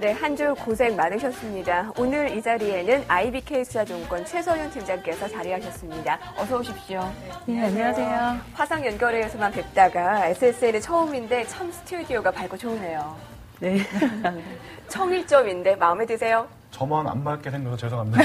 네, 한 주 고생 많으셨습니다. 오늘 이 자리에는 IBK투자증권 최서윤 팀장께서 자리하셨습니다. 어서 오십시오. 네, 안녕하세요. 화상 연결해서만 뵙다가 SSL은 처음인데 참 스튜디오가 밝고 좋으네요. 네. 청일점인데 마음에 드세요? 저만 안 밝게 생겨서 죄송합니다.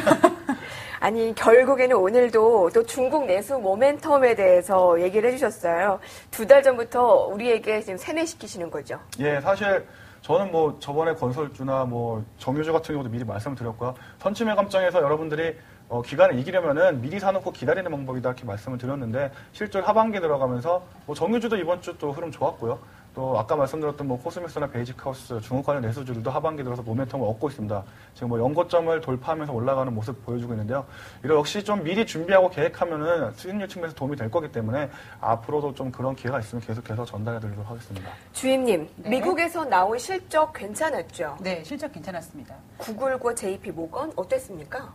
아니, 결국에는 오늘도 또 중국 내수 모멘텀에 대해서 얘기를 해주셨어요. 2달 전부터 우리에게 지금 세뇌시키시는 거죠? 예, 사실 저는 뭐 저번에 건설주나 뭐 정유주 같은 경우도 미리 말씀드렸고요. 선취매 감정에서 여러분들이 기간을 이기려면은 미리 사놓고 기다리는 방법이다 이렇게 말씀을 드렸는데 실제로 하반기 들어가면서 뭐 정유주도 이번 주 또 흐름 좋았고요. 또 아까 말씀드렸던 뭐 코스메스나 베이직하우스, 중국 관련 내수주들도 하반기 들어서 모멘텀을 얻고 있습니다. 지금 뭐 연고점을 돌파하면서 올라가는 모습 보여주고 있는데요. 이런 역시 좀 미리 준비하고 계획하면은 수익률 측면에서 도움이 될 거기 때문에 앞으로도 좀 그런 기회가 있으면 계속해서 전달해 드리도록 하겠습니다. 주임님, 네. 미국에서 나온 실적 괜찮았죠? 네, 실적 괜찮았습니다. 구글과 JP 모건 어땠습니까?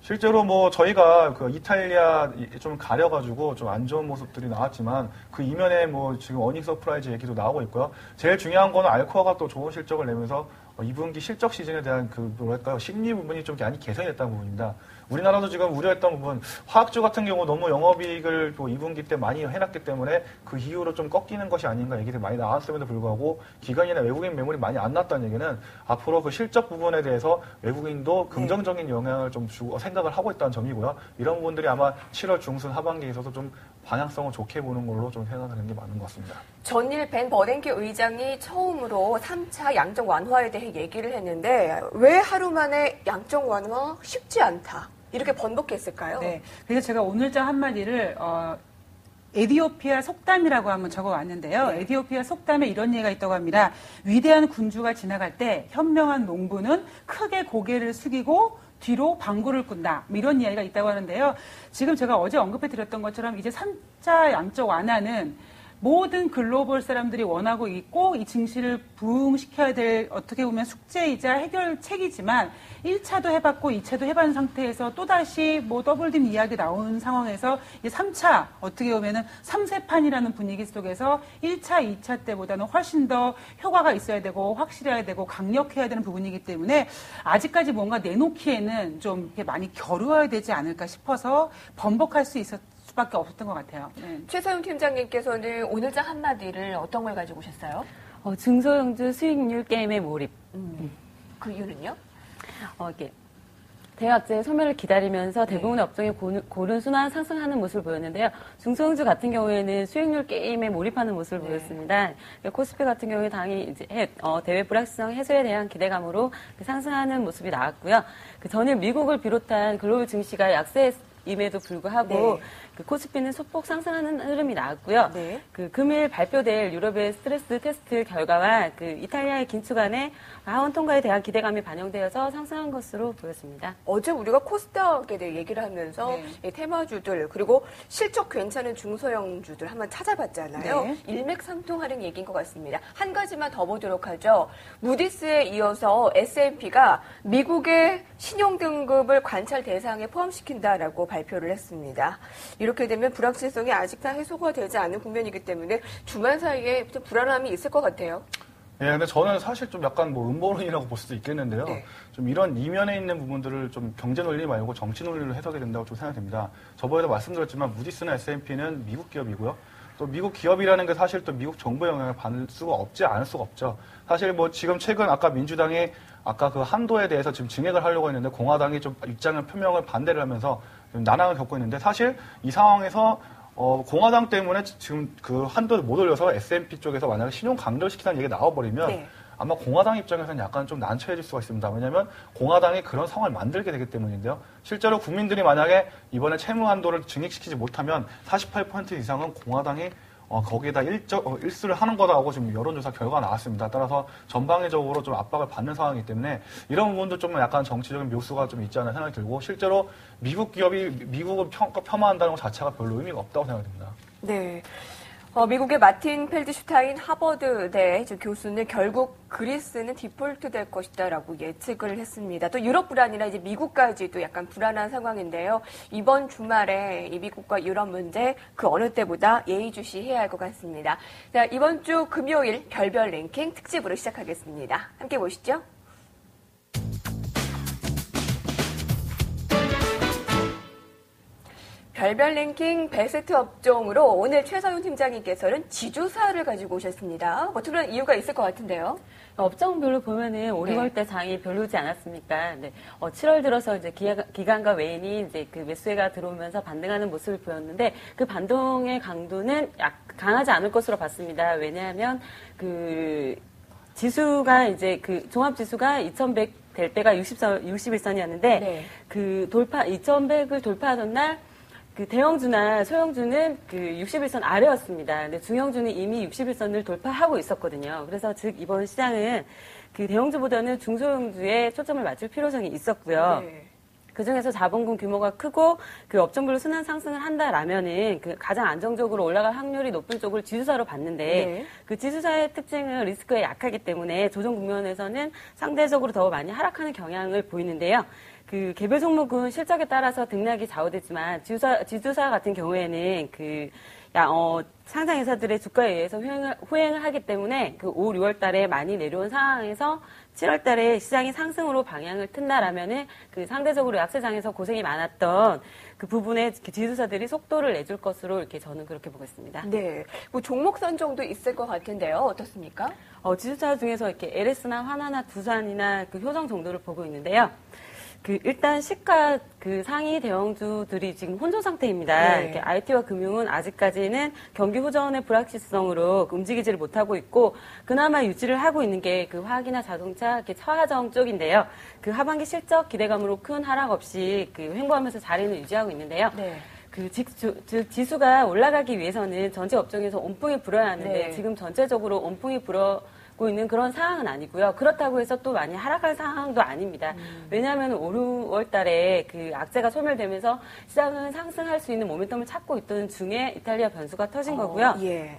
실제로 뭐 저희가 그 이탈리아 좀 가려가지고 좀 안 좋은 모습들이 나왔지만 그 이면에 뭐 지금 어닝 서프라이즈 얘기도 나오고 있고요. 제일 중요한 거는 알코아가 또 좋은 실적을 내면서 2분기 실적 시즌에 대한 그 뭐랄까요 심리 부분이 좀 많이 개선됐다는 부분입니다. 우리나라도 지금 우려했던 부분 화학주 같은 경우 너무 영업이익을 2분기 때 많이 해놨기 때문에 그 이후로 좀 꺾이는 것이 아닌가 얘기들이 많이 나왔음에도 불구하고 기관이나 외국인 매물이 많이 안 났다는 얘기는 앞으로 그 실적 부분에 대해서 외국인도 긍정적인 영향을 좀 주고 생각을 하고 있다는 점이고요. 이런 부분들이 아마 7월 중순 하반기에 있어서 좀 방향성을 좋게 보는 걸로 좀 생각하는 게 맞는 것 같습니다. 전일 벤 버냉키 의장이 처음으로 3차 양적 완화에 대해 얘기를 했는데 왜 하루 만에 양적 완화 쉽지 않다 이렇게 번복했을까요? 네. 그래서 제가 오늘자 한마디를 에디오피아 속담이라고 한번 적어왔는데요. 네. 에디오피아 속담에 이런 얘기가 있다고 합니다. 위대한 군주가 지나갈 때 현명한 농부는 크게 고개를 숙이고 뒤로 방구를 꾼다. 이런 이야기가 있다고 하는데요. 지금 제가 어제 언급해드렸던 것처럼 이제 3차 양적 완화는 모든 글로벌 사람들이 원하고 있고 이 증시를 부흥시켜야 될 어떻게 보면 숙제이자 해결책이지만 1차도 해봤고 2차도 해본 상태에서 또다시 뭐 더블dim 이야기 나온 상황에서 이제 3차 어떻게 보면은 3세판이라는 분위기 속에서 1차, 2차 때보다는 훨씬 더 효과가 있어야 되고 확실해야 되고 강력해야 되는 부분이기 때문에 아직까지 뭔가 내놓기에는 좀 이렇게 많이 겨루어야 되지 않을까 싶어서 번복할 수 있었 수밖에 없었던 것 같아요. 네. 최서윤 팀장님께서는 오늘자 한마디를 어떤 걸 가지고 오셨어요? 중소형주 수익률 게임에 몰입. 그 이유는요? 이렇게 대학제 소멸을 기다리면서 대부분의 업종이 고른 순환 상승하는 모습을 보였는데요. 중소형주 같은 경우에는 수익률 게임에 몰입하는 모습을 보였습니다. 코스피 같은 경우에 당연히 이제 대외 불확실성 해소에 대한 기대감으로 상승하는 모습이 나왔고요. 전일 미국을 비롯한 글로벌 증시가 약세임에도 불구하고 그 코스피는 소폭 상승하는 흐름이 나왔고요. 금일 발표될 유럽의 스트레스 테스트 결과와 이탈리아의 긴축 안에 하원 통과에 대한 기대감이 반영되어서 상승한 것으로 보였습니다. 어제 우리가 코스닥에 대해 얘기를 하면서 테마주들 그리고 실적 괜찮은 중소형주들 한번 찾아봤잖아요. 일맥상통하는 얘기인 것 같습니다. 한 가지만 더 보도록 하죠. 무디스에 이어서 S&P가 미국의 신용등급을 관찰 대상에 포함시킨다라고 발표를 했습니다. 이렇게 되면 불확실성이 아직 다 해소가 되지 않은 국면이기 때문에 주말 사이에 좀 불안함이 있을 것 같아요. 예, 근데 저는 사실 좀 약간 뭐 음모론이라고 볼 수도 있겠는데요. 좀 이런 이면에 있는 부분들을 좀 경제 논리 말고 정치 논리로 해석이 된다고 좀 생각됩니다. 저번에도 말씀드렸지만 무디스나 S&P는 미국 기업이고요. 또 미국 기업이라는 게 사실 또 미국 정부 영향을 받을 수가 없지 않을 수가 없죠. 사실 뭐 지금 최근 아까 민주당이 아까 그 한도에 대해서 지금 증액을 하려고 했는데 공화당이 좀 입장을 표명을 반대를 하면서 난항을 겪고 있는데 사실 이 상황에서 공화당 때문에 지금 그 한도를 못 올려서 S&P 쪽에서 만약에 신용 강도를 시키는 얘기가 나와버리면 아마 공화당 입장에서는 약간 좀 난처해질 수가 있습니다. 왜냐하면 공화당이 그런 상황을 만들게 되기 때문인데요. 실제로 국민들이 만약에 이번에 채무 한도를 증액시키지 못하면 48% 이상은 공화당이 거기에다 일수를 하는 거다라고 지금 여론조사 결과가 나왔습니다. 따라서 전방위적으로 좀 압박을 받는 상황이기 때문에 이런 부분도 좀 약간 정치적인 묘수가 좀 있지 않나 생각이 들고 실제로 미국 기업이 미국을 폄하한다는 것 자체가 별로 의미가 없다고 생각됩니다. 네. 미국의 마틴 펠드슈타인 하버드대 교수는 결국 그리스는 디폴트 될 것이다라고 예측을 했습니다. 또 유럽 불안이나 이제 미국까지도 약간 불안한 상황인데요. 이번 주말에 이 미국과 유럽 문제 그 어느 때보다 예의주시해야 할 것 같습니다. 자, 이번 주 금요일 별별 랭킹 특집으로 시작하겠습니다. 함께 보시죠. 별별 랭킹 베스트 업종으로 오늘 최서윤 팀장님께서는 지주사를 가지고 오셨습니다. 뭐 특별한 이유가 있을 것 같은데요. 업종별로 보면은 5, 6월 때 장이 별로지 않았습니까? 네. 7월 들어서 이제 기관과 외인이 이제 그 매수세가 들어오면서 반등하는 모습을 보였는데 그 반동의 강도는 강하지 않을 것으로 봤습니다. 왜냐하면 그 지수가 이제 그 종합지수가 2100 될 때가 61선이었는데 네. 그 2100을 돌파하던 날 그 대형주나 소형주는 그 61선 아래였습니다. 근데 중형주는 이미 61선을 돌파하고 있었거든요. 그래서 즉 이번 시장은 그 대형주보다는 중소형주에 초점을 맞출 필요성이 있었고요. 네. 그 중에서 자본금 규모가 크고 그 업종별로 순환 상승을 한다라면은 그 가장 안정적으로 올라갈 확률이 높은 쪽을 지수사로 봤는데 네. 그 지수사의 특징은 리스크에 약하기 때문에 조정 국면에서는 상대적으로 더 많이 하락하는 경향을 보이는데요. 그 개별 종목은 실적에 따라서 등락이 좌우되지만 지주사 같은 경우에는 상장 회사들의 주가에 의해서 후행을 하기 때문에 그 5, 6월 달에 많이 내려온 상황에서 7월 달에 시장이 상승으로 방향을 튼다라면은 그 상대적으로 약세장에서 고생이 많았던 그 부분에 지주사들이 속도를 내줄 것으로 이렇게 저는 그렇게 보고 있습니다. 네. 뭐 종목 선정도 있을 것 같은데요. 어떻습니까? 지주사 중에서 이렇게 LS나 화나나 두산이나 그 효성 정도를 보고 있는데요. 일단 시가 그 상위 대형주들이 지금 혼조 상태입니다. 네. 이렇게 IT와 금융은 아직까지는 경기 호전의 불확실성으로 움직이지를 못하고 있고, 그나마 유지를 하고 있는 게 그 화학이나 자동차, 이렇게 차화정 쪽인데요. 그 하반기 실적 기대감으로 큰 하락 없이 그 횡보하면서 자리는 유지하고 있는데요. 네. 즉 지수가 올라가기 위해서는 전체 업종에서 온풍이 불어야 하는데 네. 지금 전체적으로 온풍이 불어고 있는 그런 상황은 아니고요. 그렇다고 해서 또 많이 하락할 상황도 아닙니다. 왜냐하면 5, 6월 달에 그 악재가 소멸되면서 시장은 상승할 수 있는 모멘텀을 찾고 있던 중에 이탈리아 변수가 터진 거고요. 예.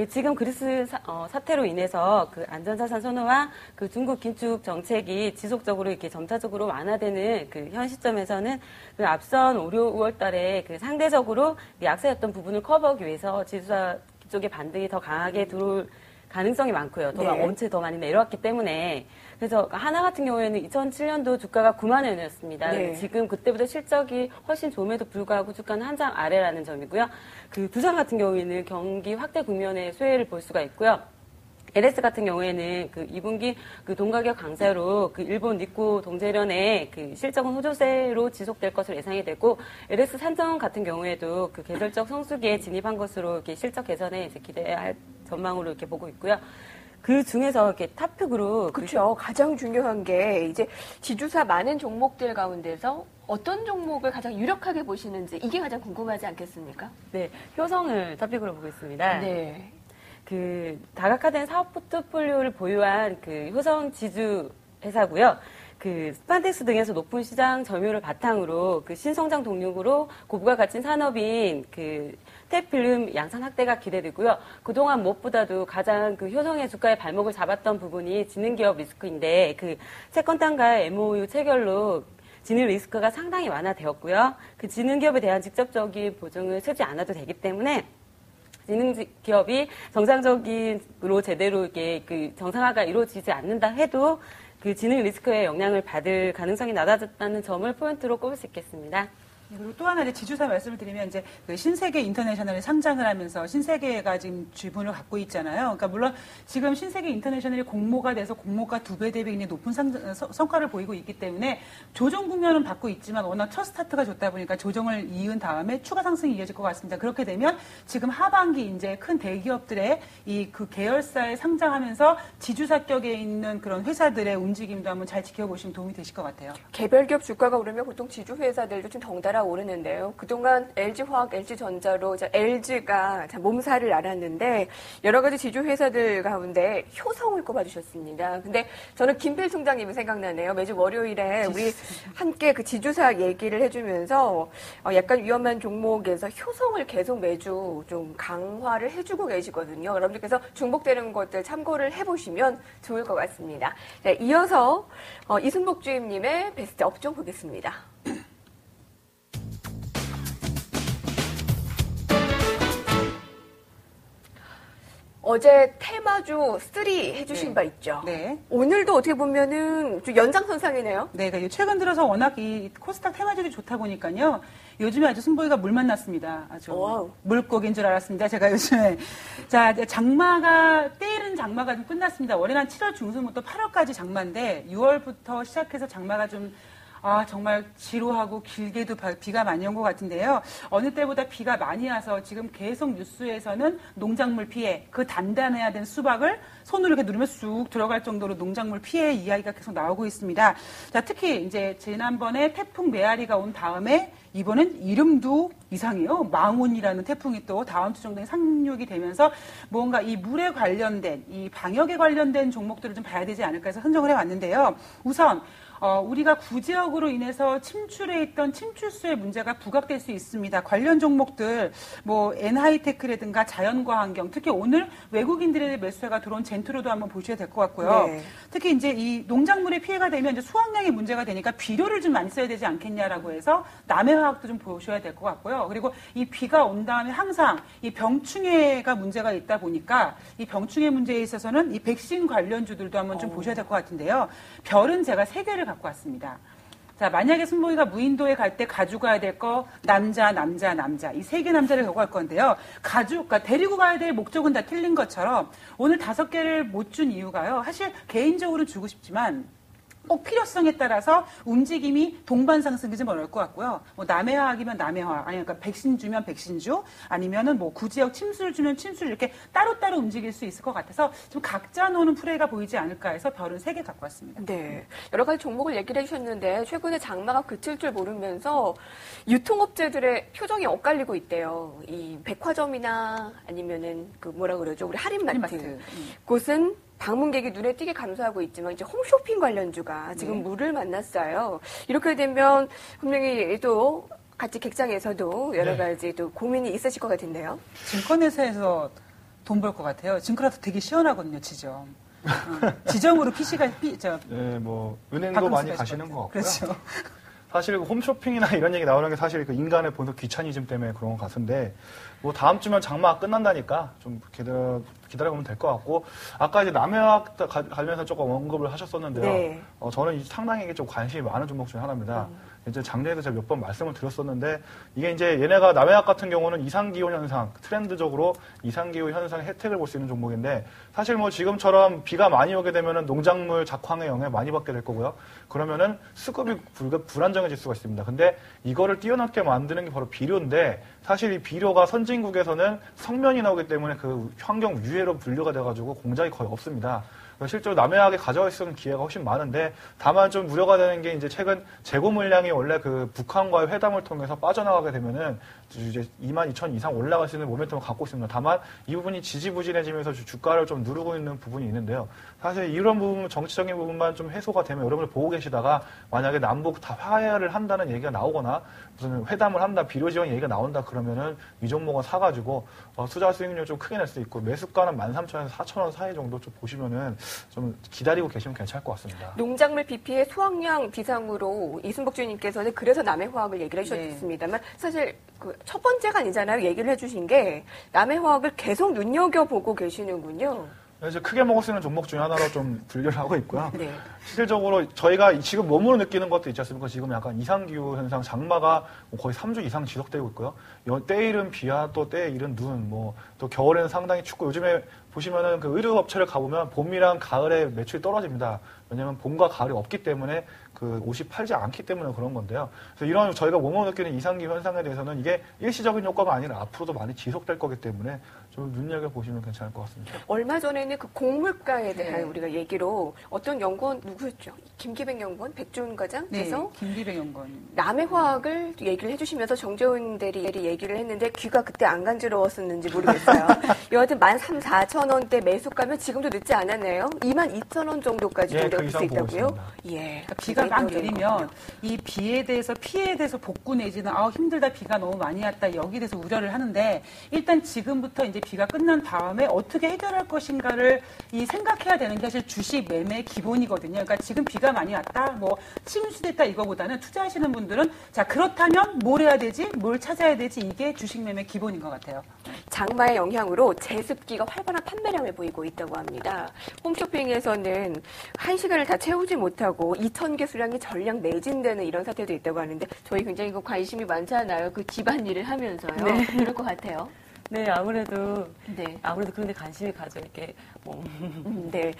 지금 그리스 사태로 인해서 그 안전자산 선호와 그 중국 긴축 정책이 지속적으로 이렇게 점차적으로 완화되는 그 현 시점에서는 그 앞선 5, 6월 달에 그 상대적으로 약세였던 부분을 커버하기 위해서 지수사 쪽의 반등이 더 강하게 들어올 가능성이 많고요. 원체 더 많이 내려왔기 때문에. 그래서 하나 같은 경우에는 2007년도 주가가 9만 원이었습니다. 네. 지금 그때보다 실적이 훨씬 좋음에도 불구하고 주가는 한 장 아래라는 점이고요. 그 두산 같은 경우에는 경기 확대 국면의 수혜를 볼 수가 있고요. LS 같은 경우에는 그 2분기 그 동가격 강세로 그 일본 니코 동재련의 그 실적은 호조세로 지속될 것으로 예상이 되고, LS 산정 같은 경우에도 그 계절적 성수기에 진입한 것으로 이렇게 실적 개선에 이제 기대할 전망으로 이렇게 보고 있고요. 그 중에서 이렇게 탑픽으로 그렇죠. 가장 중요한 게 이제 지주사 많은 종목들 가운데서 어떤 종목을 가장 유력하게 보시는지 이게 가장 궁금하지 않겠습니까? 네, 효성을 탑픽으로 보고 있습니다. 네. 그 다각화된 사업 포트폴리오를 보유한 그 효성 지주 회사고요. 그 스판덱스 등에서 높은 시장 점유율을 바탕으로 그 신성장 동력으로 고부가 가진 산업인 그 탭필름 양산 확대가 기대되고요. 그동안 무엇보다도 가장 그 효성의 주가의 발목을 잡았던 부분이 지능기업 리스크인데, 그 채권단과 MOU 체결로 지능 리스크가 상당히 완화되었고요. 그 지능기업에 대한 직접적인 보증을 쓰지 않아도 되기 때문에 지능기업이 정상적으로 제대로 이게 그 정상화가 이루어지지 않는다 해도 그 지능 리스크의 영향을 받을 가능성이 낮아졌다는 점을 포인트로 꼽을 수 있겠습니다. 그리고 또 하나 이제 지주사 말씀을 드리면 이제 그 신세계 인터내셔널이 상장을 하면서 신세계가 지금 지분을 갖고 있잖아요. 그러니까 물론 지금 신세계 인터내셔널이 공모가 돼서 공모가 2배 대비 굉장히 높은 성과를 보이고 있기 때문에 조정 국면은 받고 있지만 워낙 첫 스타트가 좋다 보니까 조정을 이은 다음에 추가 상승이 이어질 것 같습니다. 그렇게 되면 지금 하반기 이제 큰 대기업들의 이 그 계열사에 상장하면서 지주사격에 있는 그런 회사들의 움직임도 한번 잘 지켜보시면 도움이 되실 것 같아요. 개별 기업 주가가 오르면 보통 지주 회사들도 좀 덩달아 오르는데요. 그동안 LG화학, LG전자로 LG가 몸살을 앓았는데 여러 가지 지주 회사들 가운데 효성을 꼽아주셨습니다. 근데 저는 김필 총장님이 생각나네요. 매주 월요일에 우리 함께 그 지주사 얘기를 해주면서 약간 위험한 종목에서 효성을 계속 매주 좀 강화를 해주고 계시거든요. 여러분들께서 중복되는 것들 참고를 해보시면 좋을 것 같습니다. 자, 이어서 이순복 주임님의 베스트 업종 보겠습니다. 어제 테마주 3 해주신 바 있죠. 네. 오늘도 어떻게 보면은 좀 연장선상이네요. 네, 그러니까 최근 들어서 워낙 이 코스닥 테마주들이 좋다 보니까요. 요즘에 아주 승부가 물 만났습니다. 아주 와우. 물고기인 줄 알았습니다. 제가 요즘에. 자, 장마가, 때이른 장마가 좀 끝났습니다. 원래는 한 7월 중순부터 8월까지 장마인데 6월부터 시작해서 장마가 좀 정말 지루하고 길게도 비가 많이 온 것 같은데요. 어느 때보다 비가 많이 와서 지금 계속 뉴스에서는 농작물 피해, 그 단단해야 되는 수박을 손으로 이렇게 누르면 쑥 들어갈 정도로 농작물 피해 이야기가 계속 나오고 있습니다. 자, 특히 이제 지난번에 태풍 메아리가 온 다음에 이번엔 이름도 이상해요. 망운이라는 태풍이 또 다음 주 정도에 상륙이 되면서 뭔가 이 물에 관련된, 이 방역에 관련된 종목들을 좀 봐야 되지 않을까 해서 선정을 해왔는데요. 우선 우리가 구지역으로 인해서 침출해 있던 침출수의 문제가 부각될 수 있습니다. 관련 종목들, 뭐 N하이테크라든가 자연과환경, 특히 오늘 외국인들의 매수세가 들어온 젠트로도 한번 보셔야 될 것 같고요. 네. 특히 이제 이 농작물에 피해가 되면 이제 수확량이 문제가 되니까 비료를 좀 많이 써야 되지 않겠냐라고 해서 남해화학도 좀 보셔야 될 것 같고요. 그리고 이 비가 온 다음에 항상 이 병충해가 문제가 있다 보니까 이 병충해 문제에 있어서는 이 백신 관련주들도 한번 좀 보셔야 될 것 같은데요. 별은 제가 3개를 갖고 왔습니다. 자, 만약에 순봉이가 무인도에 갈 때 가져가야 될 거 남자 이 3개 남자를 갖고 갈 건데요. 그러니까 데리고 가야 될 목적은 다 틀린 것처럼 오늘 5개를 못 준 이유가요. 사실 개인적으로 주고 싶지만 꼭 필요성에 따라서 움직임이 동반상승이 좀 어려울 것 같고요. 뭐 남해화학이면 남해화, 아니 그러니까 백신 주면 백신주, 아니면은 뭐 구지역 침수를 주면 침수를 이렇게 따로따로 움직일 수 있을 것 같아서 좀 각자 노는 플레이가 보이지 않을까 해서 별은 3개 갖고 왔습니다. 네, 여러 가지 종목을 얘기를 해주셨는데 최근에 장마가 그칠 줄 모르면서 유통업체들의 표정이 엇갈리고 있대요. 이 백화점이나 아니면은 그 뭐라 그러죠, 우리 할인마트. 곳은 방문객이 눈에 띄게 감소하고 있지만 이제 홈쇼핑 관련주가 지금 물을 만났어요. 이렇게 되면 분명히 또 같이 객장에서도 여러 가지 또 고민이 있으실 것 같은데요. 증권회사에서 돈 벌 것 같아요. 증권회사 되게 시원하거든요, 지점. 지점으로 PC가 네, 뭐 은행도 많이 가시는 것 같고요. 그렇죠. 사실 홈쇼핑이나 이런 얘기 나오는 게 사실 그 인간의 본성 귀차니즘 때문에 그런 것 같은데 뭐 다음 주면 장마 끝난다니까 좀 기다려보면 될 것 같고 아까 이제 남해화학 관련해서 조금 언급을 하셨었는데요. 네. 저는 상당히 이게 좀 관심이 많은 종목 중에 하나입니다. 이제 작년에도 제가 몇 번 말씀을 드렸었는데 이게 이제 얘네가 남해화학 같은 경우는 이상기후 현상, 트렌드적으로 이상기후 현상의 혜택을 볼 수 있는 종목인데 사실 뭐 지금처럼 비가 많이 오게 되면은 농작물 작황의 영향을 많이 받게 될 거고요. 그러면은 수급이 불안정해질 수가 있습니다. 근데 이거를 뛰어넘게 만드는 게 바로 비료인데 사실 이 비료가 선진국에서는 성면이 나오기 때문에 그 환경 유해로 분류가 돼가지고 공장이 거의 없습니다. 실제로 남해화학에 가져갈 수 있는 기회가 훨씬 많은데 다만 좀 우려가 되는 게 이제 최근 재고 물량이 원래 그 북한과의 회담을 통해서 빠져나가게 되면은 이제 22,000 이상 올라갈 수 있는 모멘텀을 갖고 있습니다. 다만 이 부분이 지지부진해지면서 주가를 좀 누르고 있는 부분이 있는데요. 사실 이런 부분, 정치적인 부분만 좀 해소가 되면 여러분들 보고 계시다가 만약에 남북 다 화해를 한다는 얘기가 나오거나 무슨 회담을 한다, 비료 지원 얘기가 나온다 그러면은 이 종목은 사가지고 투자 수익률 좀 크게 낼 수 있고 매수가는 13,000원에서 4,000원 사이 정도 좀 보시면은 좀 기다리고 계시면 괜찮을 것 같습니다. 농작물 BP의 수확량 비상으로 이순복 주님께서는 그래서 남해화학을 얘기를 해주셨습니다만 사실 그 첫 번째가 아니잖아요. 얘기를 해주신 게 남해화학을 계속 눈여겨보고 계시는군요. 이제 크게 먹을 수 있는 종목 중에 하나로 좀 분류를 하고 있고요. 네. 실질적으로 저희가 지금 몸으로 느끼는 것도 있지 않습니까? 지금 약간 이상기후 현상, 장마가 거의 3주 이상 지속되고 있고요. 때에 이른 비와 또 때에 이른 눈, 또 겨울에는 상당히 춥고 요즘에 보시면은 그 의류업체를 가보면 봄이랑 가을에 매출이 떨어집니다. 왜냐하면 봄과 가을이 없기 때문에 그 옷이 팔지 않기 때문에 그런 건데요. 그래서 이런 저희가 몸으로 느끼는 이상기후 현상에 대해서는 이게 일시적인 효과가 아니라 앞으로도 많이 지속될 거기 때문에 좀 눈여겨보시면 괜찮을 것 같습니다. 얼마 전에는 그 곡물가에 대한 우리가 얘기로 어떤 연구원 누구였죠? 김기백 연구원, 백준 과장께서 네, 김기백 연구원. 남해화학을 얘기를 해주시면서 정재훈 대리 얘기를 했는데 귀가 그때 안 간지러웠었는지 모르겠어요. 여하튼 13,400원대 매수가면 지금도 늦지 않았네요. 22,000원 정도까지 내려올 수 있다고요? 예. 비가 비가 막 내리면 이 비에 대해서 피해에 대해서 복구 내지는 힘들다 비가 너무 많이 왔다 여기에 대해서 우려를 하는데 일단 지금부터 이제 비가 끝난 다음에 어떻게 해결할 것인가를 생각해야 되는 게 사실 주식 매매의 기본이거든요. 그러니까 지금 비가 많이 왔다, 뭐 침수됐다 이거보다는 투자하시는 분들은 자 그렇다면 뭘 해야 되지, 뭘 찾아야 되지 이게 주식 매매 기본인 것 같아요. 장마의 영향으로 제습기가 활발한 판매량을 보이고 있다고 합니다. 홈쇼핑에서는 1시간을 다 채우지 못하고 2,000개 수량이 전량 매진되는 이런 사태도 있다고 하는데 저희 굉장히 관심이 많잖아요. 그 집안일을 하면서요. 네. 그럴 것 같아요. 네, 아무래도 그런데 관심이 가죠, 이렇게. 네.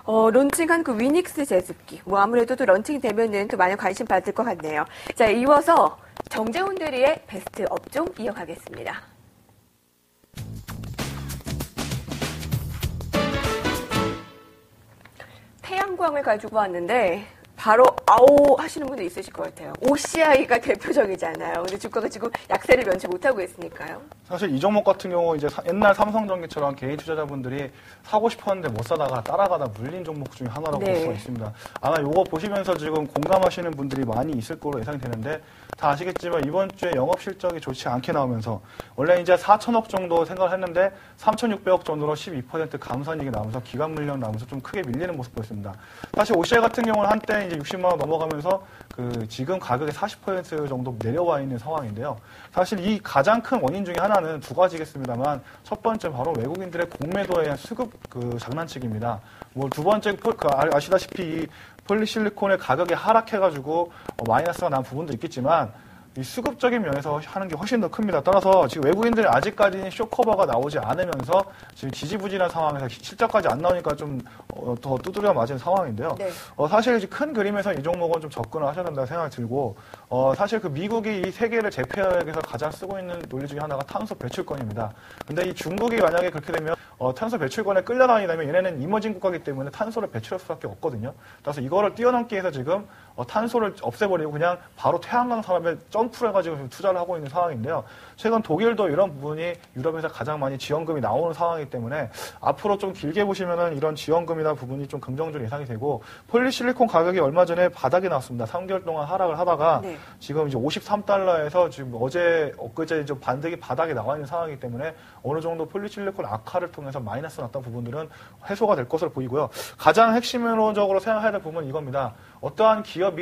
론칭한 그 위닉스 제습기. 아무래도 또 런칭 되면은 또 많은 관심 받을 것 같네요. 자, 이어서 정재훈 대리의 베스트 업종 이어가겠습니다. 태양광을 가지고 왔는데 바로 아오 하시는 분도 있으실 것 같아요. OCI가 대표적이잖아요. 근데 주가가 지금 약세를 면치 못하고 있으니까요. 사실 이 종목 같은 경우 이제 옛날 삼성전기처럼 개인 투자자분들이 사고 싶었는데 못 사다가 따라가다 물린 종목 중에 하나라고 볼 수가 있습니다. 아마 이거 보시면서 지금 공감하시는 분들이 많이 있을 거로 예상이 되는데 다 아시겠지만 이번 주에 영업 실적이 좋지 않게 나오면서 원래 이제 4천억 정도 생각을 했는데 3,600억 정도로 12% 감산이익이 나오면서 기관 물량 나오면서 좀 크게 밀리는 모습 보였습니다. 사실 OCI 같은 경우는 한때 이제 60만 원 넘어가면서 지금 가격의 40% 정도 내려와 있는 상황인데요. 사실 이 가장 큰 원인 중에 하나는 두 가지겠습니다만 첫 번째 바로 외국인들의 공매도에 의한 수급 장난치기입니다. 두 번째 아시다시피 이 폴리실리콘의 가격이 하락해가지고 마이너스가 난 부분도 있겠지만 이 수급적인 면에서 하는 게 훨씬 더 큽니다. 따라서 지금 외국인들이 아직까지는 쇼커버가 나오지 않으면서 지금 지지부진한 상황에서 실적까지 안 나오니까 좀 더 두드려 맞은 상황인데요. 네. 사실 큰 그림에서 이 종목은 좀 접근을 하셔야 된다고 생각이 들고 사실 그 미국이 이 세계를 제패하기 위해서 가장 쓰고 있는 논리 중에 하나가 탄소 배출권입니다. 근데 이 중국이 만약에 그렇게 되면 탄소 배출권에 끌려다니려면 얘네는 이머징 국가이기 때문에 탄소를 배출할 수밖에 없거든요. 따라서 이거를 뛰어넘기 위해서 지금 탄소를 없애버리고 그냥 바로 태양광 산업에 점프를 해가지고 지금 투자를 하고 있는 상황인데요. 최근 독일도 이런 부분이 유럽에서 가장 많이 지원금이 나오는 상황이기 때문에 앞으로 좀 길게 보시면은 이런 지원금이나 부분이 좀 긍정적으로 예상이 되고 폴리실리콘 가격이 얼마 전에 바닥이 나왔습니다. 3개월 동안 하락을 하다가 지금 이제 53달러에서 지금 엊그제 좀 바닥이 나와 있는 상황이기 때문에 어느 정도 폴리실리콘 악화를 통해서 마이너스 났던 부분들은 해소가 될 것으로 보이고요. 가장 핵심적으로 생각해야 될 부분은 이겁니다. 어떠한 기업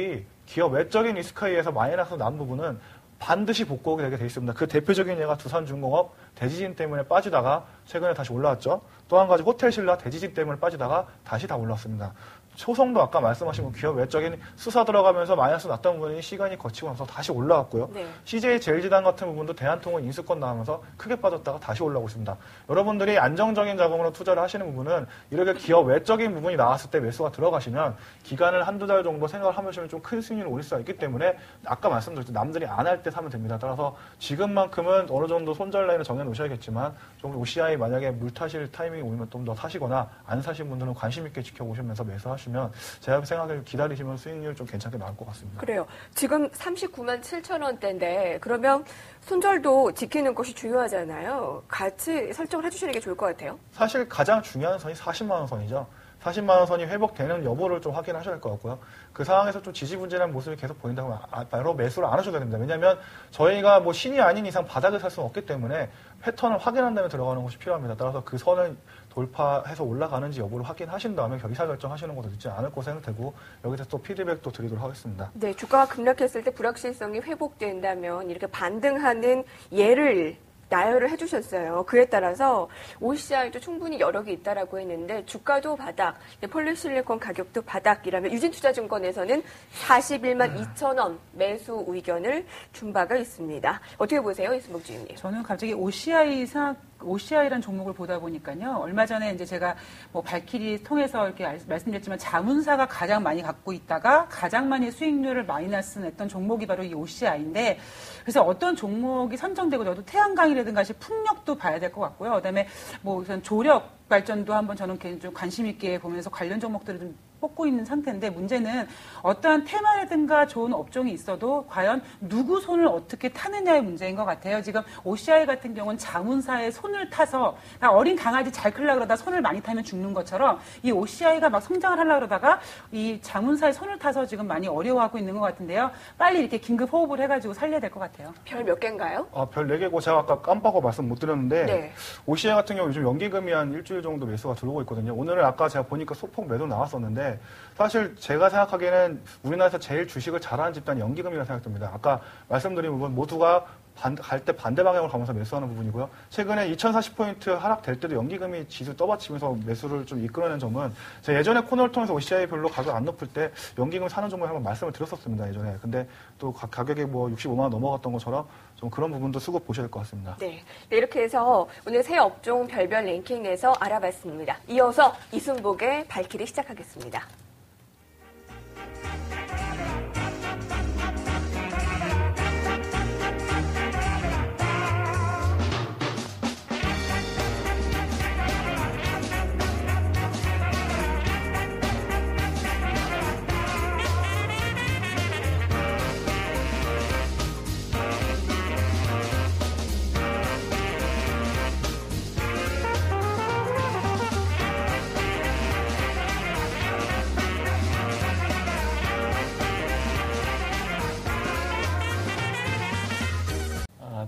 외적인 리스크에 의해서 마이너스 난 부분은 반드시 복구하게 되게 돼 있습니다. 그 대표적인 예가 두산중공업 대지진 때문에 빠지다가 최근에 다시 올라왔죠. 또 한 가지 호텔신라 대지진 때문에 빠지다가 다시 다 올라왔습니다. 초성도 아까 말씀하신 기업 외적인 수사 들어가면서 마이너스 났던 부분이 시간이 거치고 나서 다시 올라왔고요. CJ 제일지단 같은 부분도 대한통운 인수권 나오면서 크게 빠졌다가 다시 올라오고 있습니다. 여러분들이 안정적인 자금으로 투자를 하시는 부분은 이렇게 기업 외적인 부분이 나왔을 때 매수가 들어가시면 기간을 한두 달 정도 생각을 하시면 좀 큰 수익률을 올릴 수가 있기 때문에 아까 말씀드렸죠. 남들이 안 할 때 사면 됩니다. 따라서 지금만큼은 어느 정도 손절 라인을 정해 놓으셔야겠지만 좀 OCI 만약에 물 타실 타이밍이 오면 좀 더 사시거나 안 사신 분들은 관심 있게 지켜보시면서 매수하시면 제가 생각을 기다리시면 수익률 좀 괜찮게 나올 것 같습니다. 그래요. 지금 39만 7천 원대인데 그러면 손절도 지키는 것이 중요하잖아요. 같이 설정을 해주시는 게 좋을 것 같아요. 사실 가장 중요한 선이 40만 원 선이죠. 40만 원 선이 회복되는 여부를 좀 확인하셔야 될 것 같고요. 그 상황에서 좀 지지부진한 모습이 계속 보인다면 바로 매수를 안 하셔도 됩니다. 왜냐하면 저희가 뭐 신이 아닌 이상 바닥을 살 수는 없기 때문에 패턴을 확인한 다음에 들어가는 것이 필요합니다. 따라서 그 선을 돌파해서 올라가는지 여부를 확인하신 다음에 의사결정하시는 것도 늦지 않을 것으로 생각되고 여기서 또 피드백도 드리도록 하겠습니다. 네, 주가가 급락했을 때 불확실성이 회복된다면 이렇게 반등하는 예를 나열을 해주셨어요. 그에 따라서 OCI도 충분히 여력이 있다라고 했는데 주가도 바닥, 폴리실리콘 가격도 바닥이라면 유진투자증권에서는 41만 2천 원 매수 의견을 준 바가 있습니다. 어떻게 보세요, 이승복 주임님? 저는 갑자기 OCI라는 종목을 보다 보니까요. 얼마 전에 이제 제가 발키리 통해서 이렇게 말씀드렸지만 자문사가 가장 많이 갖고 있다가 가장 많이 수익률을 마이너스 냈던 종목이 바로 이 OCI인데 그래서 어떤 종목이 선정되고 저도 태양광이라든가 풍력도 봐야 될 것 같고요. 그다음에 우선 조력 발전도 한번 저는 좀 관심 있게 보면서 관련 종목들을 좀 뽑고 있는 상태인데 문제는 어떠한 테마라든가 좋은 업종이 있어도 과연 누구 손을 어떻게 타느냐의 문제인 것 같아요. 지금 OCI 같은 경우는 자문사의 손을 타서 어린 강아지 잘 크려고 그러다 손을 많이 타면 죽는 것처럼 이 OCI가 막 성장을 하려고 그러다가 이 자문사의 손을 타서 지금 많이 어려워하고 있는 것 같은데요. 빨리 이렇게 긴급 호흡을 해가지고 살려야 될 것 같아요. 별 몇 개인가요? 별 4개고 제가 아까 깜빡하고 말씀 못 드렸는데 네. OCI 같은 경우 요즘 연기금이 한 일주일 정도 매수가 들어오고 있거든요. 오늘은 아까 제가 보니까 소폭 매도 나왔었는데 사실 제가 생각하기에는 우리나라에서 제일 주식을 잘하는 집단이 연기금이라고 생각됩니다. 아까 말씀드린 부분 모두가 갈 때 반대 방향으로 가면서 매수하는 부분이고요. 최근에 2040포인트 하락될 때도 연기금이 지수 떠받치면서 매수를 좀 이끌어낸 점은 제가 예전에 코너를 통해서 OCI 별로 가격 안 높을 때 연기금 사는 종목에 한번 말씀을 드렸었습니다. 예전에. 근데 또 가격이 뭐 65만 원 넘어갔던 것처럼 좀 그런 부분도 수고 보셔야 될 것 같습니다. 네. 이렇게 해서 오늘 새 업종 별별 랭킹에서 알아봤습니다. 이어서 이순복의 발키리 시작하겠습니다.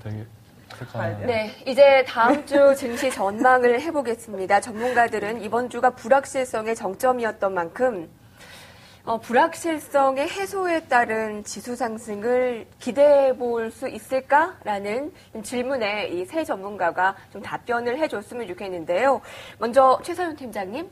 되게 어색하네요. 네, 이제 다음 주 증시 전망을 해보겠습니다. 전문가들은 이번 주가 불확실성의 정점이었던 만큼 불확실성의 해소에 따른 지수 상승을 기대해 볼 수 있을까라는 질문에 이 세 전문가가 좀 답변을 해줬으면 좋겠는데요. 먼저 최서윤 팀장님.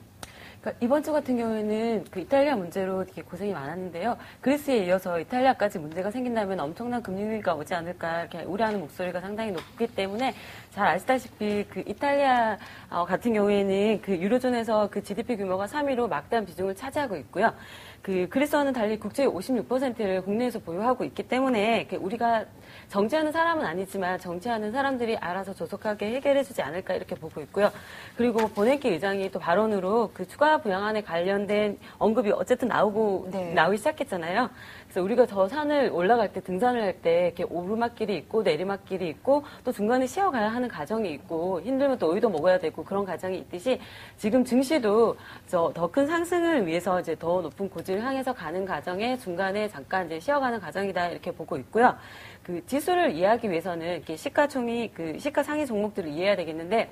그러니까 이번 주 같은 경우에는 그 이탈리아 문제로 되게 고생이 많았는데요. 그리스에 이어서 이탈리아까지 문제가 생긴다면 엄청난 금융위기가 오지 않을까 이렇게 우려하는 목소리가 상당히 높기 때문에 잘 아시다시피 그 이탈리아 같은 경우에는 그 유로존에서 그 GDP 규모가 3위로 막대한 비중을 차지하고 있고요. 그 그리스와는 달리 국채의 56%를 국내에서 보유하고 있기 때문에 우리가 정치하는 사람은 아니지만 정치하는 사람들이 알아서 조속하게 해결해주지 않을까 이렇게 보고 있고요. 그리고 버냉키 의장이 또 발언으로 그 추가 부양안에 관련된 언급이 어쨌든 나오기 시작했잖아요. 그래서 우리가 저 산을 올라갈 때 등산을 할 때 이렇게 오르막길이 있고 내리막길이 있고 또 중간에 쉬어가야 하는 과정이 있고 힘들면 또 오이도 먹어야 되고 그런 과정이 있듯이 지금 증시도 더 큰 상승을 위해서 이제 더 높은 고지를 향해서 가는 과정에 중간에 잠깐 이제 쉬어가는 과정이다 이렇게 보고 있고요. 그 지수를 이해하기 위해서는 이렇게 시가총이 그 시가상위 종목들을 이해해야 되겠는데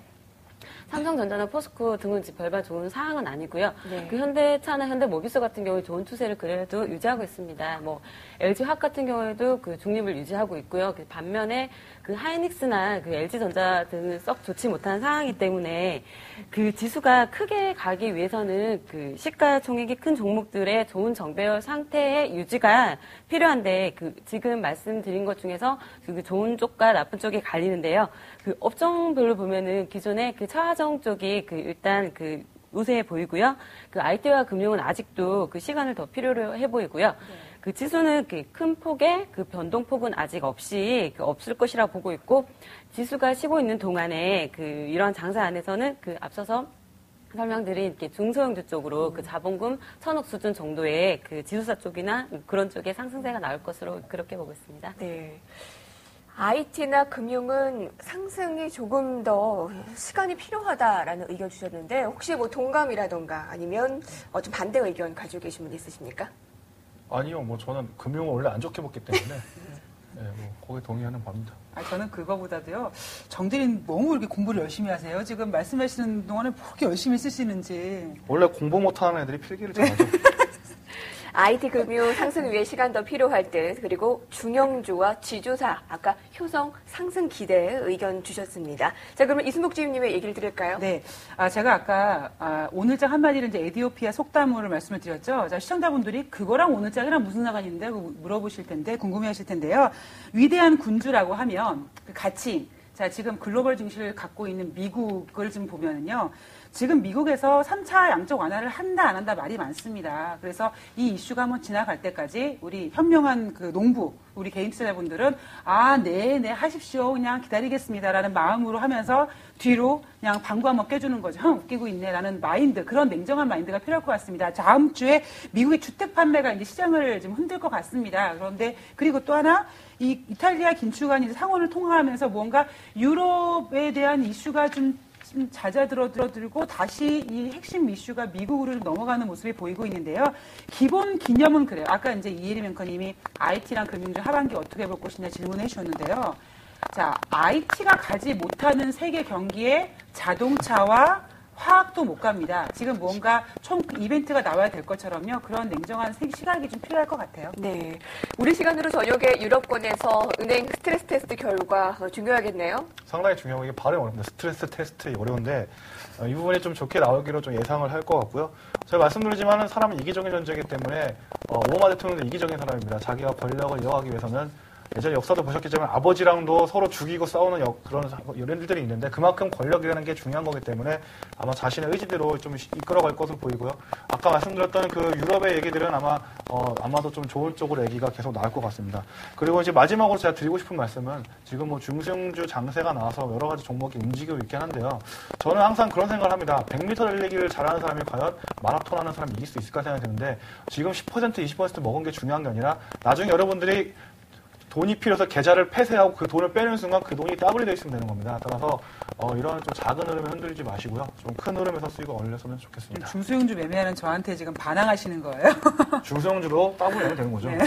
삼성전자나 포스코 등은 별반 좋은 상황은 아니고요. 네. 그 현대차나 현대모비스 같은 경우에 좋은 추세를 그래도 유지하고 있습니다. 뭐 LG화학 같은 경우에도 그 중립을 유지하고 있고요. 그 반면에 그 하이닉스나 그 LG전자 등은 썩 좋지 못한 상황이기 때문에 그 지수가 크게 가기 위해서는 그 시가총액이 큰 종목들의 좋은 정배열 상태의 유지가 필요한데 그 지금 말씀드린 것 중에서 그 좋은 쪽과 나쁜 쪽이 갈리는데요. 그 업종별로 보면은 기존에 그 차화정 쪽이 그 일단 그 우세해 보이고요. 그 IT와 금융은 아직도 그 시간을 더 필요로 해 보이고요. 네. 그 지수는 그 큰 폭의 그 변동폭은 아직 없을 것이라고 보고 있고 지수가 쉬고 있는 동안에 그 이런 장사 안에서는 그 앞서서 설명드린 이렇게 중소형주 쪽으로 그 자본금 1,000억 수준 정도의 그 지수사 쪽이나 그런 쪽에 상승세가 나올 것으로 그렇게 보고 있습니다. 네. IT나 금융은 상승이 조금 더 시간이 필요하다라는 의견 주셨는데 혹시 뭐 동감이라던가 아니면 좀 반대 의견 가지고 계신 분 있으십니까? 아니요, 뭐 저는 금융을 원래 안 좋게 봤기 때문에 네, 뭐 거기에 동의하는 바입니다. 저는 그거보다도요. 정대리는 너무 이렇게 공부를 열심히 하세요. 지금 말씀하시는 동안에 그렇게 열심히 쓰시는지. 원래 공부 못하는 애들이 필기를 잘하죠. IT 금융 상승 위해 시간 더 필요할 듯 그리고 중형주와 지주사 아까 효성 상승 기대 의견 주셨습니다. 자 그러면 이순복 주임님의 얘기를 들을까요? 네, 제가 아까 오늘장 한마디를 이제 에디오피아 속담으로 말씀을 드렸죠. 자, 시청자분들이 그거랑 오늘장이랑 무슨 상관이 있는데 물어보실 텐데 궁금해하실 텐데요. 위대한 군주라고 하면 그 가치. 자, 지금 글로벌 증시를 갖고 있는 미국을 좀 보면은요. 지금 미국에서 3차 양적 완화를 한다 안 한다 말이 많습니다. 그래서 이 이슈가 한번 지나갈 때까지 우리 현명한 그 농부 우리 개인 투자자분들은 네 하십시오. 그냥 기다리겠습니다라는 마음으로 하면서 뒤로 그냥 방구 한번 깨주는 거죠. 웃기고 있네라는 마인드, 그런 냉정한 마인드가 필요할 것 같습니다. 다음 주에 미국의 주택 판매가 이제 시장을 좀 흔들 것 같습니다. 그런데 그리고 또 하나 이 이탈리아 긴축안이 이제 상원을 통과하면서 뭔가 유럽에 대한 이슈가 좀 잦아들고 다시 이 핵심 이슈가 미국으로 넘어가는 모습이 보이고 있는데요. 기본 기념은 그래요. 아까 이제 이혜리 앵커님이 IT랑 금융주 하반기 어떻게 볼 것이냐 질문해 주셨는데요. 자, IT가 가지 못하는 세계 경기에 자동차와 화학도 못 갑니다. 지금 뭔가 총 이벤트가 나와야 될 것처럼요. 그런 냉정한 시각이 좀 필요할 것 같아요. 네. 우리 시간으로 저녁에 유럽권에서 은행 스트레스 테스트 결과 중요하겠네요. 상당히 중요하고 이게 발음이 어렵습니다. 스트레스 테스트 어려운데 이 부분이 좀 좋게 나오기로 좀 예상을 할 것 같고요. 제가 말씀드리지만은 사람은 이기적인 존재이기 때문에 오바마 대통령도 이기적인 사람입니다. 자기가 권력을 이어가기 위해서는 예전에 역사도 보셨겠지만 아버지랑도 서로 죽이고 싸우는 그런 이런 일들이 있는데 그만큼 권력이라는 게 중요한 거기 때문에 아마 자신의 의지대로 좀 이끌어갈 것으로 보이고요. 아까 말씀드렸던 그 유럽의 얘기들은 아마도 좀 좋을 쪽으로 얘기가 계속 나올 것 같습니다. 그리고 이제 마지막으로 제가 드리고 싶은 말씀은 지금 뭐 중성주 장세가 나와서 여러 가지 종목이 움직이고 있긴 한데요. 저는 항상 그런 생각을 합니다. 100m 달리기를 잘하는 사람이 과연 마라톤 하는 사람이 이길 수 있을까 생각이 드는데 지금 10% 20% 먹은 게 중요한 게 아니라 나중에 여러분들이 돈이 필요해서 계좌를 폐쇄하고 그 돈을 빼는 순간 그 돈이 더블이 되어 있으면 되는 겁니다. 따라서 이런 좀 작은 흐름에 흔들리지 마시고요. 좀 큰 흐름에서 수익을 올렸으면 좋겠습니다. 중소형주 매매하는 저한테 지금 반항하시는 거예요? 중소형주도 더블이 되는 거죠. 네.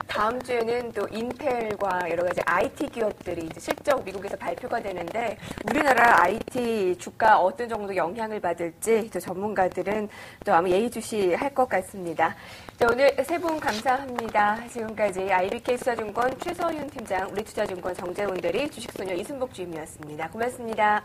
다음 주에는 또 인텔과 여러 가지 IT 기업들이 이제 실적 미국에서 발표가 되는데 우리나라 IT 주가 어떤 정도 영향을 받을지 또 전문가들은 또 아마 예의주시할 것 같습니다. 자, 오늘 세 분 감사합니다. 지금까지 IBK 투자증권 최서윤 팀장, 우리투자증권 정재훈 대리, 주식소녀 이순복 주임이었습니다. 고맙습니다.